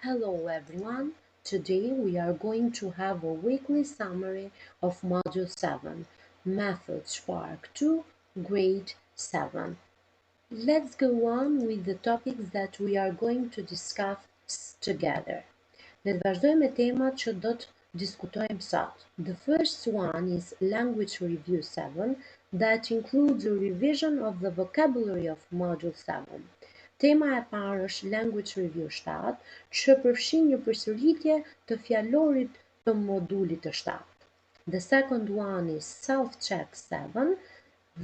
Hello everyone. Today we are going to have a weekly summary of Module 7, Methods Part 2, Grade 7. Let's go on with the topics that we are going to discuss together. Le të vazhdojmë me temat që do të diskutojmë sot. The first one is Language Review 7 that includes a revision of the vocabulary of Module 7. Tema e parë është Language Review 7, që përfshin një përsëritje të fjalorit të modulit të 7. The second one is Self-Check 7,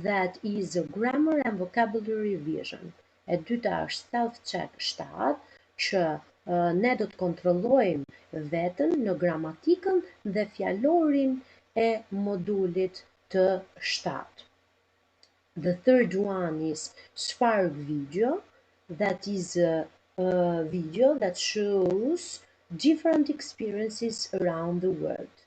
that is a grammar and vocabulary revision. E dyta është Self-Check 7, që ne do të kontrollojmë veten në gramatikën dhe fjalorin e modulit të 7. The third one is Spark Video, that is a video that shows different experiences around the world.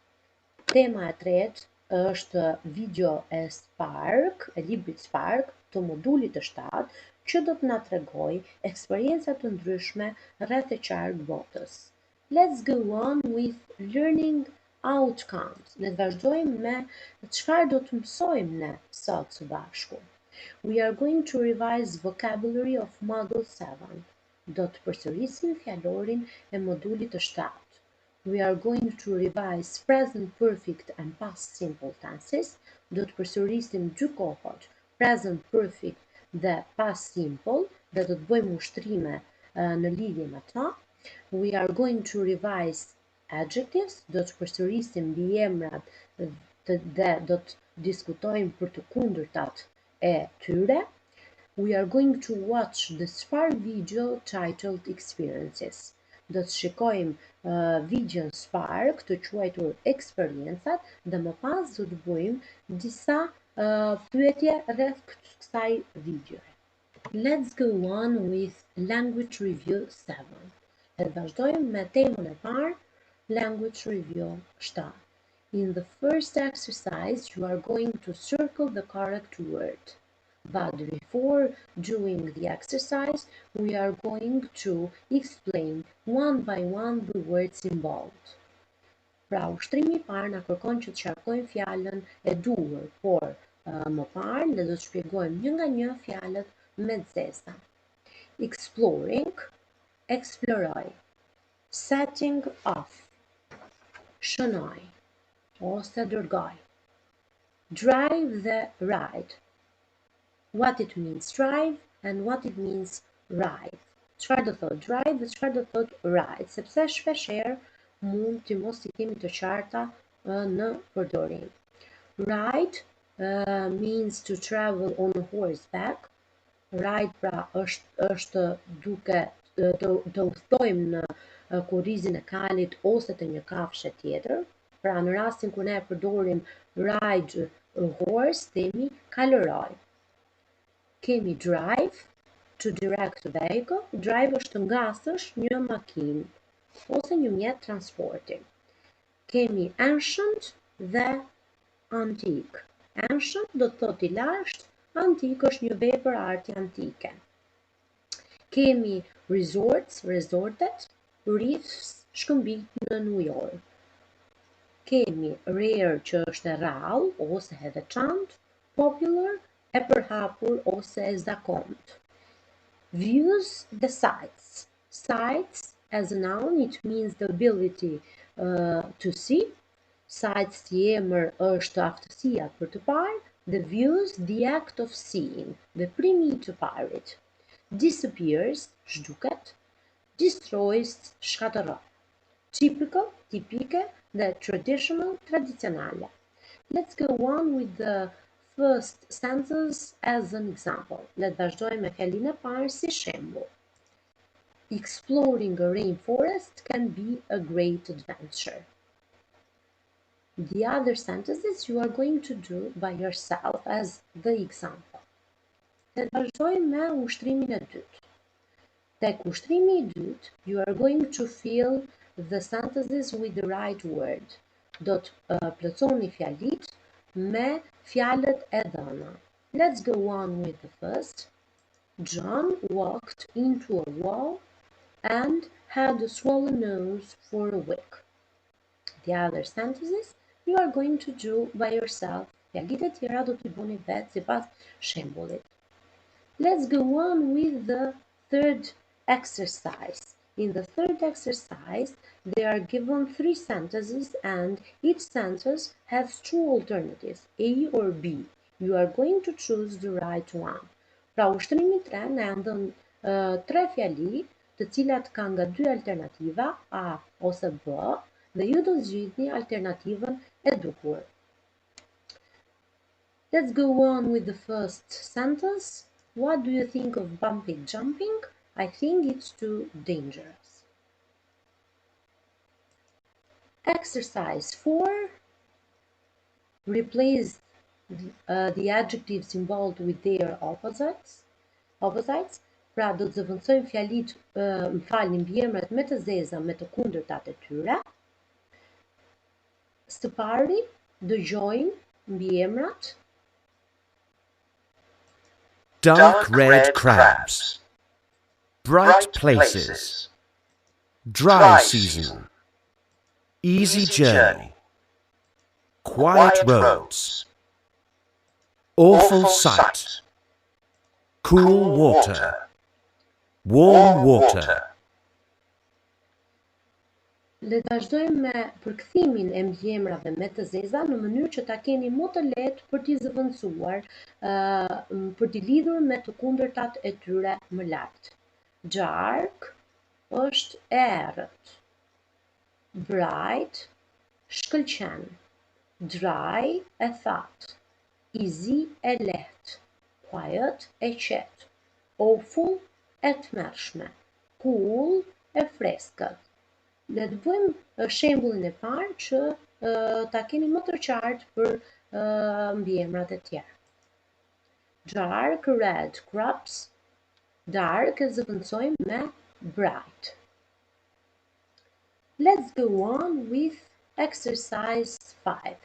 Tema e tretë është video e Spark, e librit Spark të modulit të 7, që do të na tregoj eksperienca të ndryshme rreth e qark botës. Let's go on with learning outcomes. Le të vazhdojmë me çfarë do të mësojmë ne sot së bashku. We are going to revise vocabulary of Module 7. Do të përsërisim fjalorin e modulit të 7. We are going to revise present perfect and past simple tenses. Do të përsërisim dy kohët, present perfect dhe past simple, dhe do të bëjmë ushtrime në lidhje me ta. We are going to revise adjectives. Do të përsërisim mbiemrat dhe do të diskutojmë për të kundërtat e tyre. We are going to watch the Spark video titled Experiences. Do të shikojmë videon Spark të quajtur Eksperiencat dhe më pas do të bëjmë disa pyetje rreth kësaj videoje. Let's go on with Language Review 7. Le të vazhdojmë me temën e parë, Language Review 7. In the first exercise, you are going to circle the correct word. But before doing the exercise, we are going to explain one by one the words involved. Pra, ushtrimi I parë na kërkon që të qarkojmë fjalën e duhur, por më parë ne do të shpjegojmë një nga një fjalët me zeza. Exploring, eksploroj. Setting off, shënoj ose dërgoj. Drive dhe ride. What it means drive and what it means ride. Çfarë do thot drive dhe çfarë do thot ride, sepse shpeshherë mund të mos I kemi të qarta në përdorim. Ride means to travel on horseback. Ride pra është duke të udhtojmë në kurrizin e kalit ose të një kafshe tjetër. Pra në rastin kur ne përdorim ride horse, themi kaloroj. Kemi drive, to direct a vehicle. Drive është të ngasësh një makinë ose një mjet transporti. Kemi ancient dhe antique. Ancient do të thotë I lashtë, antique është një vepër arti antike. Kemi resorts, resortet, reefs, shkëmbijt në New York. Kemi rare që është e rrallë ose e veçantë, popular e përhapur ose e zakontë. Views dhe sights. Sights as a noun, it means the ability to see. Sights si emër është aftësia për të parë, dhe views the act of seeing, veprimi I të parit. Disappears, zhduket. Destroys, shkatërron. Typical, tipike, dhe traditional, tradicionale. Let's go on with the first sentence as an example. Le të vazhdojmë me fjalën e parë si shembull. Exploring a rainforest can be a great adventure. The other sentences you are going to do by yourself as the example. Le të vazhdojmë me ushtrimin e dytë. Tek ushtrimi I dytë, you are going to fill the sentences with the right word. Do të plotësoni fjalit me fjalët e dhëna. Let's go on with the first. John walked into a wall and had a swollen nose for a week. The other sentences you are going to do by yourself. Fjallit e tjera do t'i buni vetë sipas shembullit. Let's go on with the third exercise. In the third exercise, they are given three sentences and each sentence has two alternatives, A or B. You are going to choose the right one. Pra ushtrimi 3 na janë dhënë tre fjali, të cilat kanë nga dy alternativa, A ose B, dhe ju do zgjidhni alternativën e duhur. Let's go on with the first sentence. What do you think of bumpy jumping? I think it's too dangerous. Exercise 4. Replace the adjectives involved with their opposites. Pra do të zëvendësojmë fjalit, më falni, mbiemrat me të zeza me të kundërtat e tyre. Së pari, dëgjojmë mbiemrat. Dark red crabs, bright places, dry season, easy journey, quiet roads, awful sight, cool water, warm water. Le të vazhdojmë me përkthimin e mbiemrave me të zeza në mënyrë që ta keni më të lehtë për t'i zëvendësuar, për t'i lidhur me të kundërtat e tyre më lart. Dark është e errët. Bright shkëlqen. Dry e thatë. Easy e lehtë. Quiet e qetë. Awful e tmerrshme. Cool e freskët. Le të bëjmë shembullin e parë që ta keni më të qartë për mbiemrat e tjerë. Dark red crabs. Dark e zëvendësojmë me bright. Let's go on with exercise 5.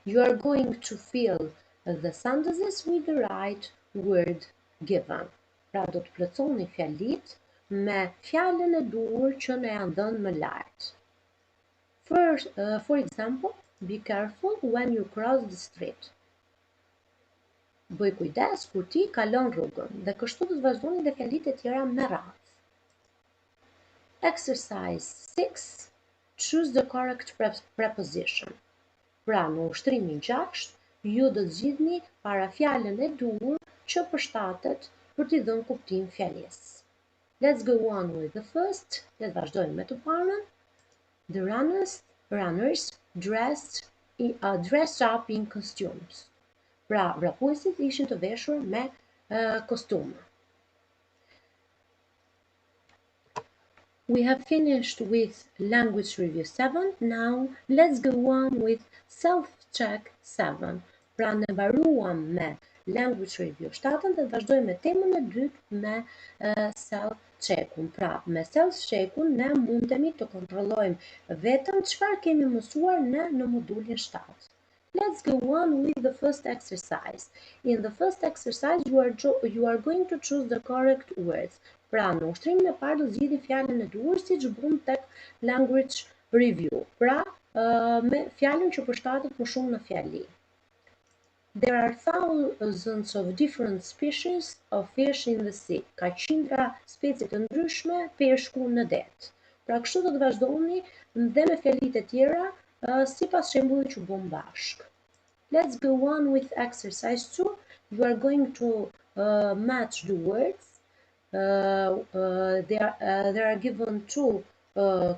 You are going to fill the sentences with the right word given. Pra do të plotësoni fjalit me fjalën e duhur që ne janë dhënë më lart. First, for example, be careful when you cross the street. Bëj kujdes kur ti kalon rrugën, dhe kështu do të vazhdoni dhe fjalit e tjera me radhë. Exercise 6. Choose the correct preposition. Pra në ushtrimin 6, ju do të zgjidhni para fjalën e duhur që përshtatet për t'i dhënë kuptim fjalisë. Let's go on with the first. Le të vazhdojmë me të parën. The runners dressed up in costumes. Pra, vrapuesit ishin të veshur me kostume. We have finished with language review 7. Now let's go on with self-check 7. Pra ne mbaruam me language review 7 dhe vazhdojmë me temën e dytë me self-checkun. Pra me self-checkun ne mundemi të kontrollojmë vetëm çfarë kemi mësuar ne në modulin 7. Let's go on with the first exercise. In the first exercise, you are going to choose the correct words. Pra, në ushtrimin e parë do zgjidhni fjalën e duhur siç bën tek language review. Pra, me fjalën që përshtatet më shumë në fjali. There are thousands of different species of fish in the sea. Ka qindra specie të ndryshme peshku në det. Pra, kështu do të vazhdoni dhe me fjalit e tjera sipas shembullit që bëm bashk. Let's go on with exercise 2. You are going to match the words. There are given two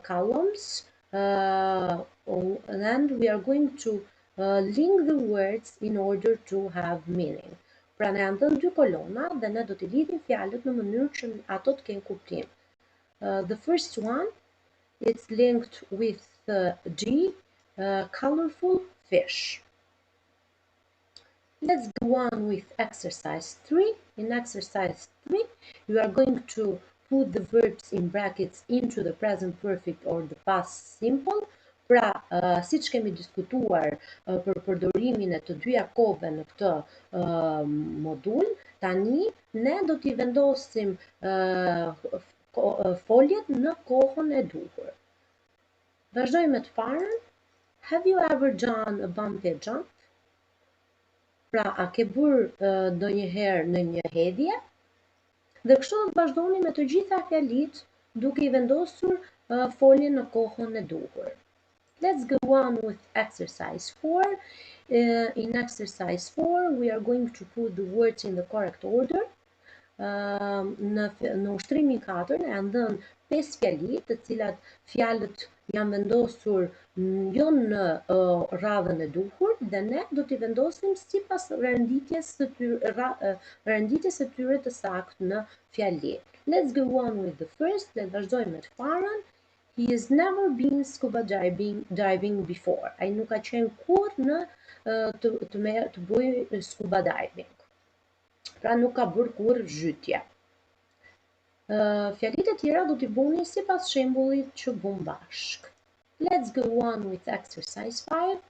columns and we are going to link the words in order to have meaning. Pra ne janë dhënë dy kolona dhe ne do t'i lidhim fjalët në mënyrë që ato të kenë kuptim. The first one, it's linked with G, colorful fish. Let's go on with exercise 3. In exercise 3, you are going to put the verbs in brackets into the present perfect or the past simple. Pra, siç kemi diskutuar për përdorimin e të dyja kohëve në këtë modul, tani ne do t'i vendosim foljet në kohën e duhur. Vazhdojmë me të parën. Have you ever done a bumpy jump? Pra, a ke bërë ndonjëherë në një hedhje? Dhe kështu do të vazhdoni me të gjitha fjalit duke i vendosur foljen në kohën e duhur. Let's go on with exercise 4. In exercise 4, we are going to put the words in the correct order. Në ushtrimin 4 ne janë dhënë 5 fjali, të cilat fjalët janë vendosur jo në radhën e duhur dhe ne do t'i vendosim sipas renditjes së tyre të saktë në fjali. Let's go on with the first. Le të vazhdojmë me të parën. He has never been scuba diving before. Ai nuk ka qenë kurrë në të bëjë scuba diving. Pra nuk ka bërë kurrë zhytje. Fjalit e tjera do t'i bëni sipas shembullit që bëm bashk. Let's go on with exercise 5.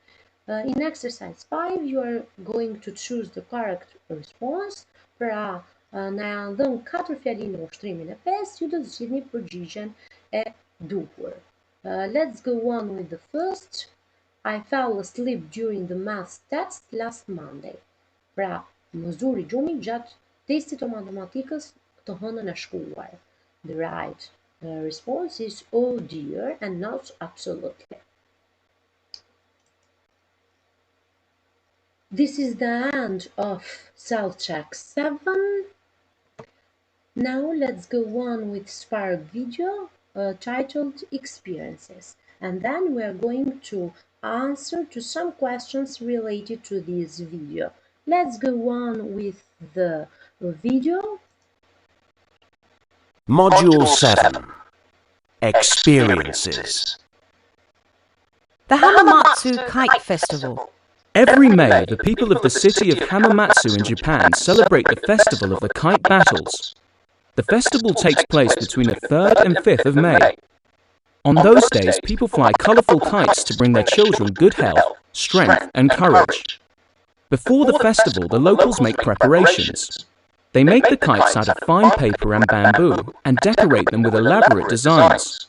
In exercise 5, you are going to choose the correct response. Pra, na janë dhënë 4 fjali në ushtrimin e 5, ju do të zgjidhni përgjigjen e duhur. Let's go on with the first. I fell asleep during the math test last Monday. Pra, më zuri gjumi gjatë testit të matematikës të hënën e shkuar. The right response is oh dear and not absolutely. This is the end of self-check 7. Now let's go on with Spark video titled Experiences. And then we are going to answer to some questions related to this video. Let's go on with the video. Module 7. Experiences. The Hamamatsu Kite Festival. Every May, the people of the city of Hamamatsu in Japan celebrate the festival of the kite battles. The festival takes place between the 3rd and 5th of May. On those days, people fly colourful kites to bring their children good health, strength and courage. Before the festival, the locals make preparations. They make the kites out of fine paper and bamboo and decorate them with elaborate designs.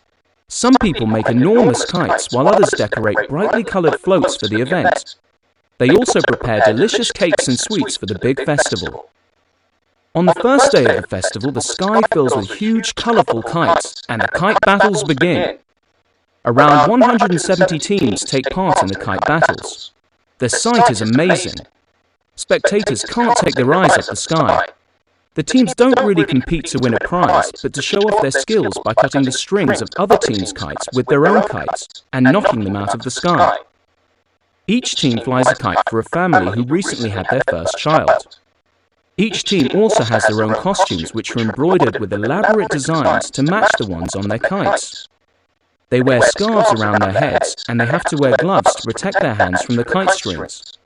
Some people make enormous kites while others decorate brightly coloured floats for the event. They also prepare delicious cakes and sweets for the big festival. On the first day of the festival, the sky fills with huge colourful kites and the kite battles begin. Around 170 teams take part in the kite battles. The sight is amazing. Spectators can't take their eyes off the sky. The teams don't really compete to win a prize, but to show off their skills by cutting the strings of other teams' kites with their own kites and knocking them out of the sky. Each team flies a kite for a family who recently had their first child. Each team also has their own costumes, which are embroidered with elaborate designs to match the ones on their kites. They wear scarves around their heads, and they have to wear gloves to protect their hands from the kite strings.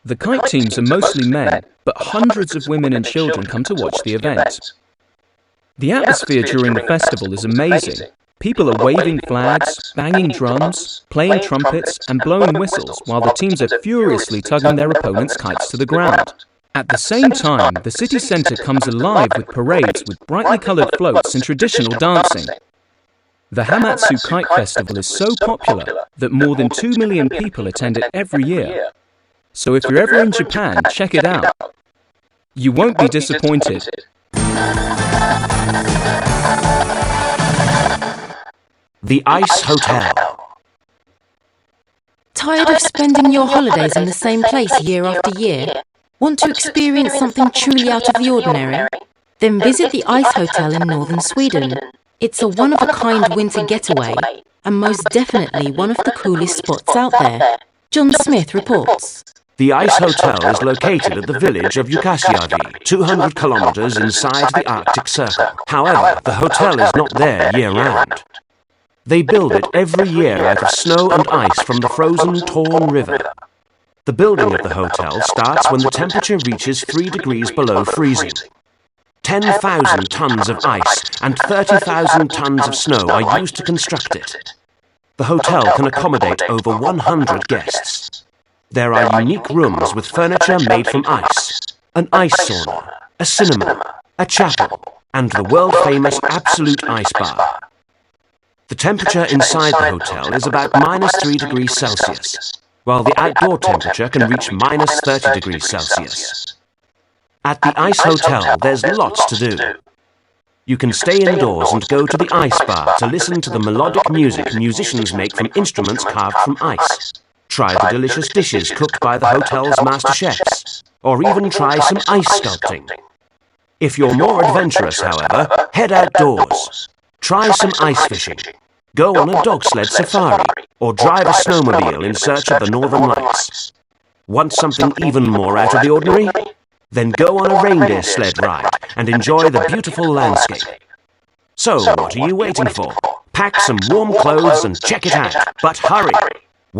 The kite teams are mostly men, but hundreds of women and children come to watch the event. The atmosphere during the festival is amazing. People are waving flags, banging drums, playing trumpets, and blowing whistles while the teams are furiously tugging their opponents' kites to the ground. At the same time, the city centre comes alive with parades with brightly coloured floats and traditional dancing. The Hamamatsu Kite Festival is so popular that more than 2 million people attend it every year. So if you're ever in Japan, check it out. You won't be disappointed. The Ice Hotel. Tired of spending your holidays in the same place year after year? Want to experience something truly out of the ordinary? Then visit the Ice Hotel in northern Sweden. It's a one-of-a-kind winter getaway, and most definitely one of the coolest spots out there. John Smith reports. The Ice Hotel is located at the village of Jukkasjärvi, 200 kilometers inside the Arctic Circle. However, the hotel is not there year-round. They build it every year out of snow and ice from the frozen Torn River. The building of the hotel starts when the temperature reaches 3 degrees below freezing. 10,000 tons of ice and 30,000 tons of snow are used to construct it. The hotel can accommodate over 100 guests. There are unique rooms with furniture made from ice, an ice sauna, a cinema, a chapel, and the world-famous Absolute Ice Bar. The temperature inside the hotel is about -3 degrees Celsius, while the outdoor temperature can reach -30 degrees Celsius. At the Ice Hotel, there's lots to do. You can stay indoors and go to the ice bar to listen to the melodic music musicians make from instruments carved from ice. Try the delicious dishes cooked by the hotel's master chefs, or even try some ice sculpting. If you're more adventurous, however, head outdoors. Try some ice fishing, go on a dog sled safari, or drive a snowmobile in search of the northern lights. Want something even more out of the ordinary? Then go on a reindeer sled ride and enjoy the beautiful landscape. So, what are you waiting for? Pack some warm clothes and check it out, but hurry!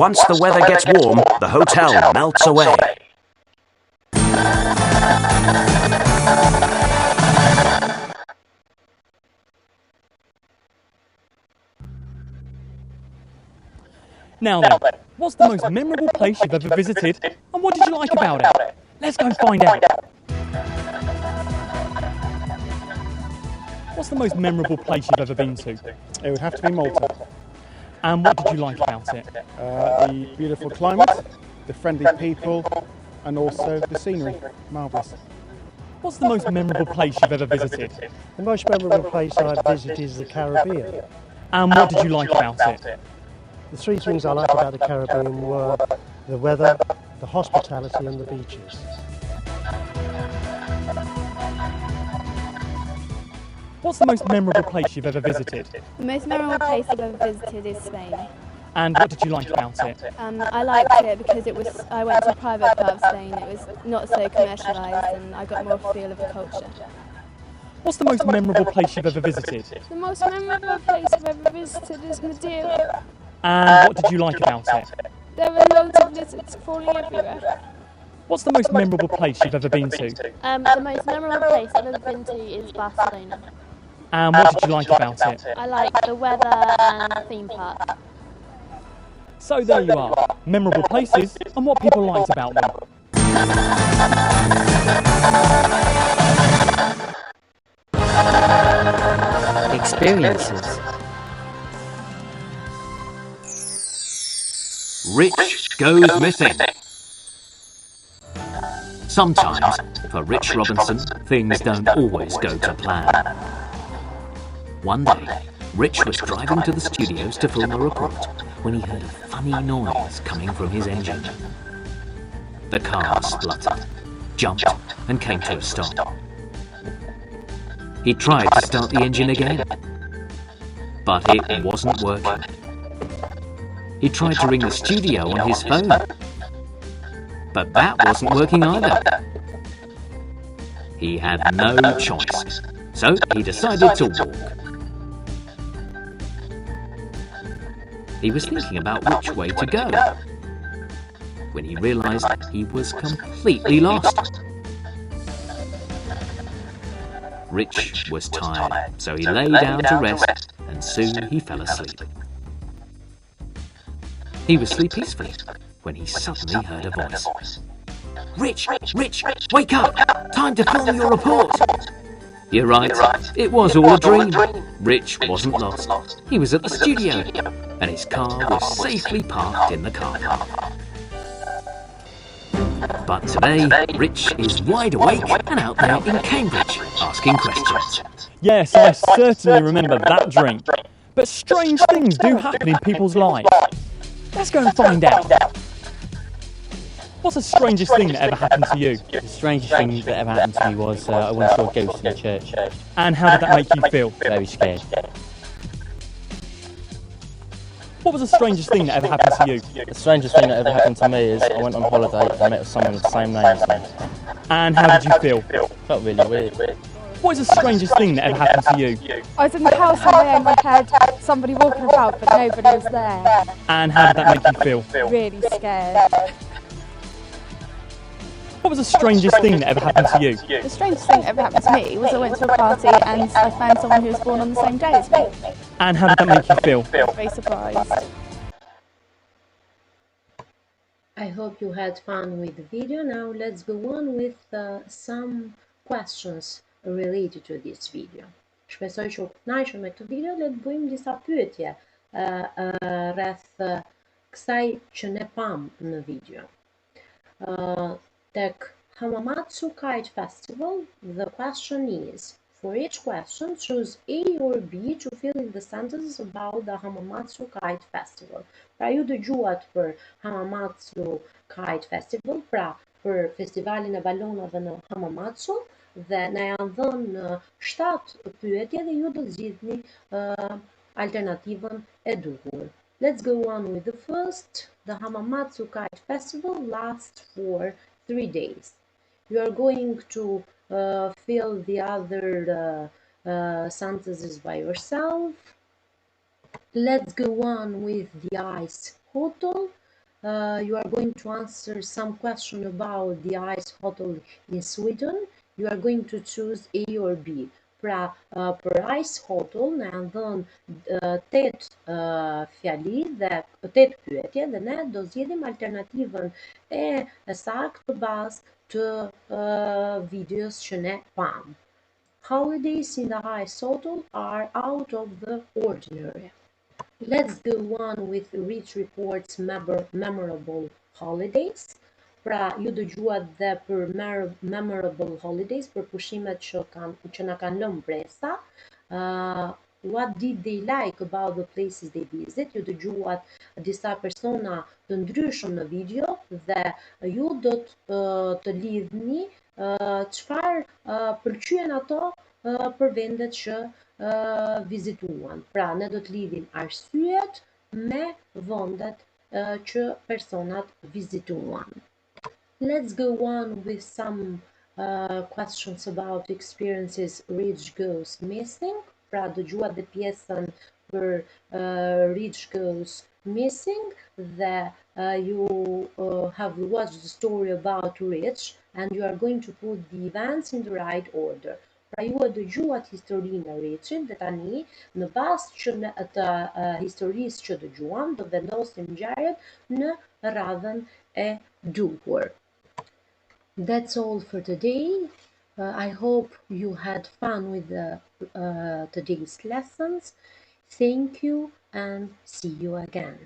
Once the weather gets warm, the hotel melts away. Now then, what's the most memorable place you've ever visited, and what did you like about it? Let's go and find out. What's the most memorable place you've ever been to? It would have to be Malta. And what did you like about it? The beautiful climate, the friendly people, and also the scenery. Marvellous. What's the most memorable place you've ever visited? The most memorable place I've visited is the Caribbean. And what did you like about it? The three things I liked about the Caribbean were the weather, the hospitality and the beaches. What's the most memorable place you've ever visited? The most memorable place I've ever visited is Spain. And what did you like about it? I liked it because I went to a private part of Spain. It was not so commercialised and I got more feel of the culture. What's the most memorable place you've ever visited? The most memorable place I've ever visited is Madeira. And what did you like about it? There were loads of lizards crawling everywhere. What's the most memorable place you've ever been to? The most memorable place I've ever been to is Barcelona. And what did you like about it? I like the weather and the theme park. So there you are, memorable places and what people liked about them. Experiences. Rich goes missing. Sometimes, for Rich Robinson, things don't always go to plan. One day, Rich was driving to the studios to film a report when he heard a funny noise coming from his engine. The car spluttered, jumped, and came to a stop. He tried to start the engine again, but it wasn't working. He tried to ring the studio on his phone, but that wasn't working either. He had no choice, so he decided to walk. He was thinking about which way to go when he realised he was completely lost. Rich was tired, so he lay down to rest, and soon he fell asleep. He was asleep peacefully when he suddenly heard a voice. "Rich, Rich, wake up! Time to film your report!" You're right, it was all a dream. Rich wasn't lost. He was at the studio, and his car was safely parked in the car park. But today, Rich is wide awake and out there in Cambridge, asking questions. Yes, I certainly remember that dream. But strange things do happen in people's lives. Let's go and find out. What's the strangest thing that ever happened to you? The strangest thing that ever happened to me was I went to a ghost in a church. And how did that make you feel? Very scared. What was the strangest thing that ever happened to you? The strangest thing that ever happened to me is I went on holiday and I met someone with the same name as me. And how did you feel? Felt really weird. What is the strangest thing that ever happened to you? I was in the house one day and I heard somebody walking about but nobody was there. And how did that make you feel? Really scared. What was the strangest thing that ever happened to you? The strangest thing that ever happened to me was I went to a party and I found someone who was born on the same day as me. And how did that make you feel? Very surprised. I hope you had fun with the video. Now let's go on with some questions related to this video. Shpresoj që u kënaqur me këtë video, le të bëjmë disa pyetje rreth kësaj që ne pam në video. Tek Hamamatsu Kite Festival, the question is, for each question, choose A or B to fill in the sentences about the Hamamatsu Kite Festival. Pra ju dëgjuat për Hamamatsu Kite Festival, pra për festivalin e balonave në Hamamatsu, dhe na janë dhënë 7 pyetje dhe ju do të zgjidhni alternativën e duhur. Let's go on with the first. The Hamamatsu Kite Festival lasts for 3 days. You are going to fill the other sentences by yourself. Let's go on with the ice hotel. You are going to answer some question about the ice hotel in Sweden. You are going to choose A or B. Pra, për ice hotel në janë dhënë 8 fjali dhe 8 pyetje dhe ne do zgjedhim alternativën e saktë për bazë të videos që ne pam. Holidays in the ice hotel are out of the ordinary. Let's go on with Rich Report's memorable holidays. Pra, ju dëgjuat dhe për memorable holidays, për pushimet që na kanë lënë presa. What did they like about the places they visit? Ju dëgjuat disa persona të ndryshëm në video dhe ju do të lidhni çfarë pëlqyen ato për vendet që vizituan. Pra, ne do të lidhim arsyet me vendet që personat vizituan. Let's go on with some questions about experiences Rich Goes Missing. Pra, dëgjuat dhe pjesën për Rich Goes Missing dhe you have watched the story about Rich and you are going to put the events in the right order. Pra, ju e dëgjuat historinë e Richit dhe tani në bazë të historisë që dëgjuam do vendosim ngjarjet në radhën e duhur. That's all for today. I hope you had fun with today's lessons. Thank you and see you again.